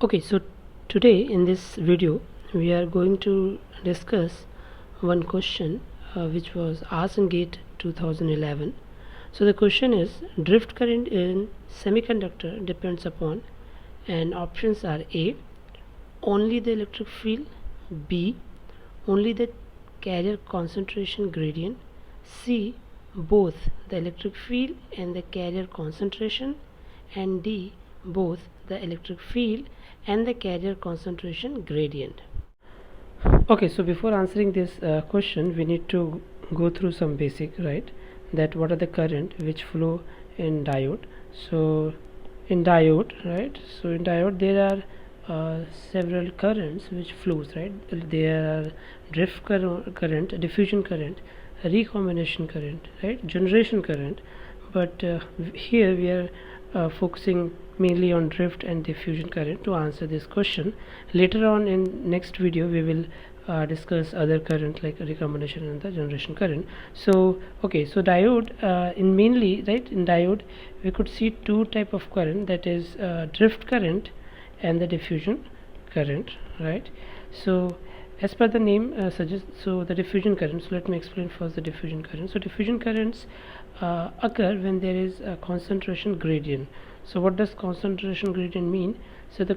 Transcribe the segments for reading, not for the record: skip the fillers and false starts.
Okay, so today in this video we are going to discuss one question which was asked in GATE 2011. So the question is, drift current in semiconductor depends upon, and options are A, only the electric field, B, only the carrier concentration gradient, C, both the electric field and the carrier concentration, and D, both the electric field and the carrier concentration gradient. Okay, so before answering this question, we need to go through some basic, right? That what are the current which flow in diode. So in diode, right? So in diode there are several currents which flows, right? There are drift current, diffusion current, recombination current, right? Generation current. But here we are focusing mainly on drift and diffusion current to answer this question. Later on in next video we will discuss other current like recombination and the generation current. So okay, so diode in mainly, right, in diode we could see two type of current, that is drift current and the diffusion current, right? So as per the name suggests, so the diffusion current, so let me explain first the diffusion current. So diffusion currents occur when there is a concentration gradient. So what does concentration gradient mean? So the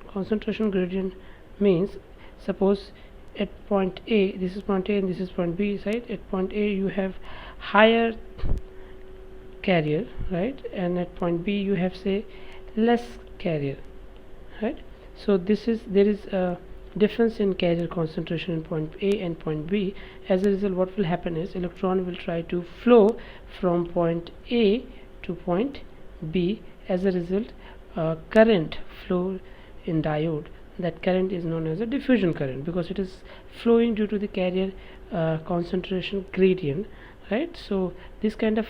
concentration gradient means, suppose at point A, this is point A and this is point B, right? At point A you have higher carrier, right, and at point B you have say less carrier, right? So this is, there is a difference in carrier concentration in point A and point B. As a result, what will happen is electron will try to flow from point A to point B. As a result, current flow in diode, that current is known as a diffusion current because it is flowing due to the carrier concentration gradient, right? So this kind of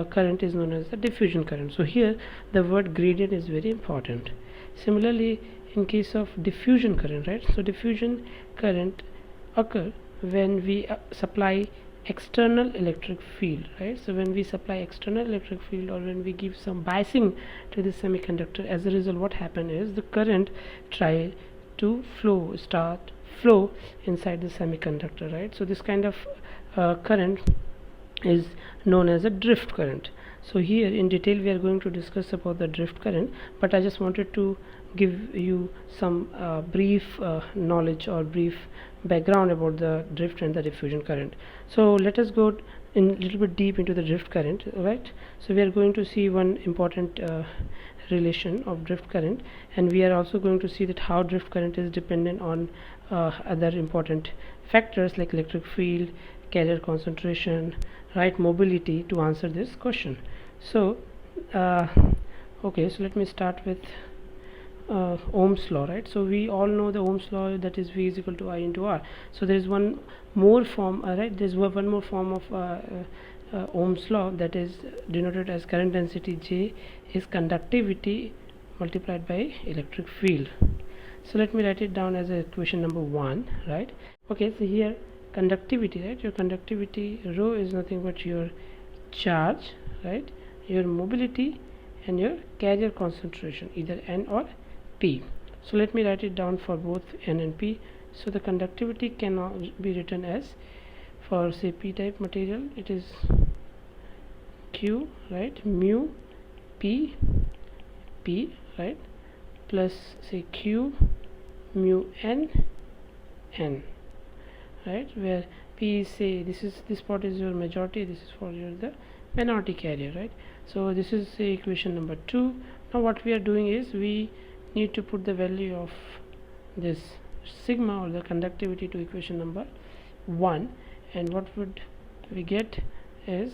current is known as the diffusion current. So here the word gradient is very important. Similarly, in case of diffusion current, right, so diffusion current occur when we supply external electric field, right? So when we supply external electric field or when we give some biasing to the semiconductor, as a result what happen is the current try to start flow inside the semiconductor, right? So this kind of current is known as a drift current. So here in detail we are going to discuss about the drift current, but I just wanted to give you some brief knowledge or brief background about the drift and the diffusion current. So let us go in a little bit deep into the drift current, right? So we are going to see one important relation of drift current, and we are also going to see that how drift current is dependent on other important factors like electric field, carrier concentration, right, mobility, to answer this question. So okay, so let me start with Ohm's law, right? So we all know the Ohm's law, that is V is equal to I into R. So there is one more form, right? There is one more form of Ohm's law, that is denoted as current density J is conductivity multiplied by electric field. So let me write it down as equation number 1, right? Okay, so here conductivity, right, your conductivity rho is nothing but your charge, right, your mobility and your carrier concentration, either N or P. So let me write it down for both N and P. So the conductivity cannot be written as, for say P type material, it is Q, right, mu P, right, plus say Q mu N, right, where P is, say, this part is your majority, this is for your the minority carrier, right? So this is say equation number 2. Now what we are doing is we need to put the value of this sigma or the conductivity to equation number 1, and what would we get is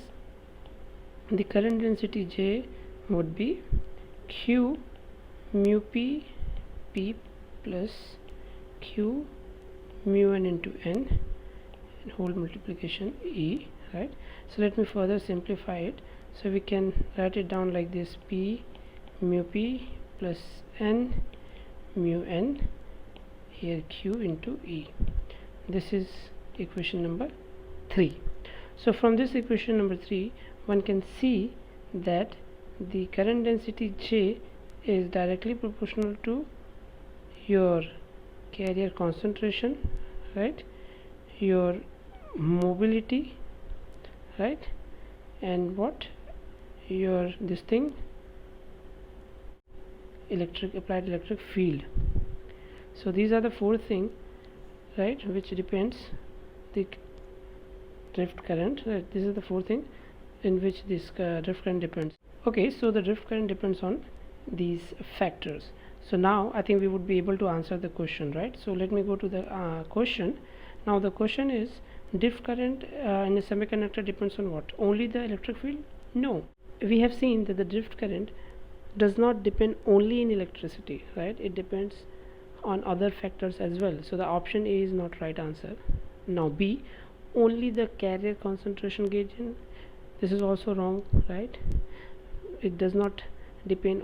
the current density J would be Q mu P plus Q mu N into N and whole multiplication E, right? So let me further simplify it. So we can write it down like this: P mu P plus N mu N, here Q into E. This is equation number 3. So from this equation number 3 one can see that the current density J is directly proportional to your carrier concentration, right, your mobility, right, and what your this thing applied electric field. So these are the four things, right, which depends the drift current, right? This is the four thing in which this drift current depends. Okay, so the drift current depends on these factors. So now I think we would be able to answer the question, right? So let me go to the question. Now the question is, drift current in a semiconductor depends on what? Only the electric field? No, we have seen that the drift current does not depend only in electricity, right? It depends on other factors as well. So the option A is not right answer. Now B, only the carrier concentration gradient, this is also wrong, right? It does not depend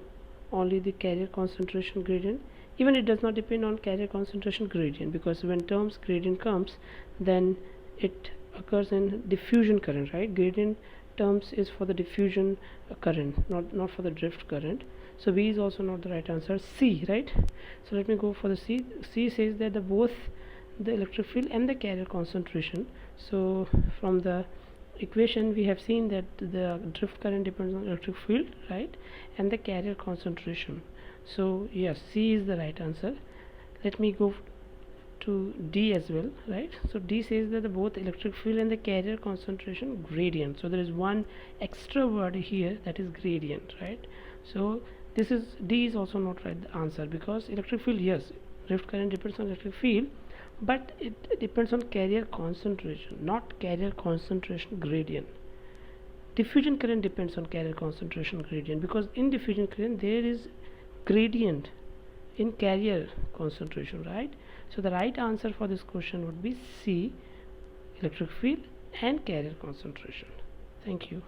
only the carrier concentration gradient. Even it does not depend on carrier concentration gradient, because when terms gradient comes, then it occurs in diffusion current, right? Gradient terms is for the diffusion current, not for the drift current. So B is also not the right answer. C, right? So let me go for the C. C says that the both the electric field and the carrier concentration. So from the equation we have seen that the drift current depends on electric field, right, and the carrier concentration. So yes, C is the right answer. Let me go to D as well, right? So D says that the both electric field and the carrier concentration gradient. So there is one extra word here, that is gradient, right? So this is D is also not right answer, because electric field, yes, drift current depends on electric field, but it depends on carrier concentration, not carrier concentration gradient. Diffusion current depends on carrier concentration gradient, because in diffusion current there is gradient in carrier concentration, right? So the right answer for this question would be C, electric field and carrier concentration. Thank you.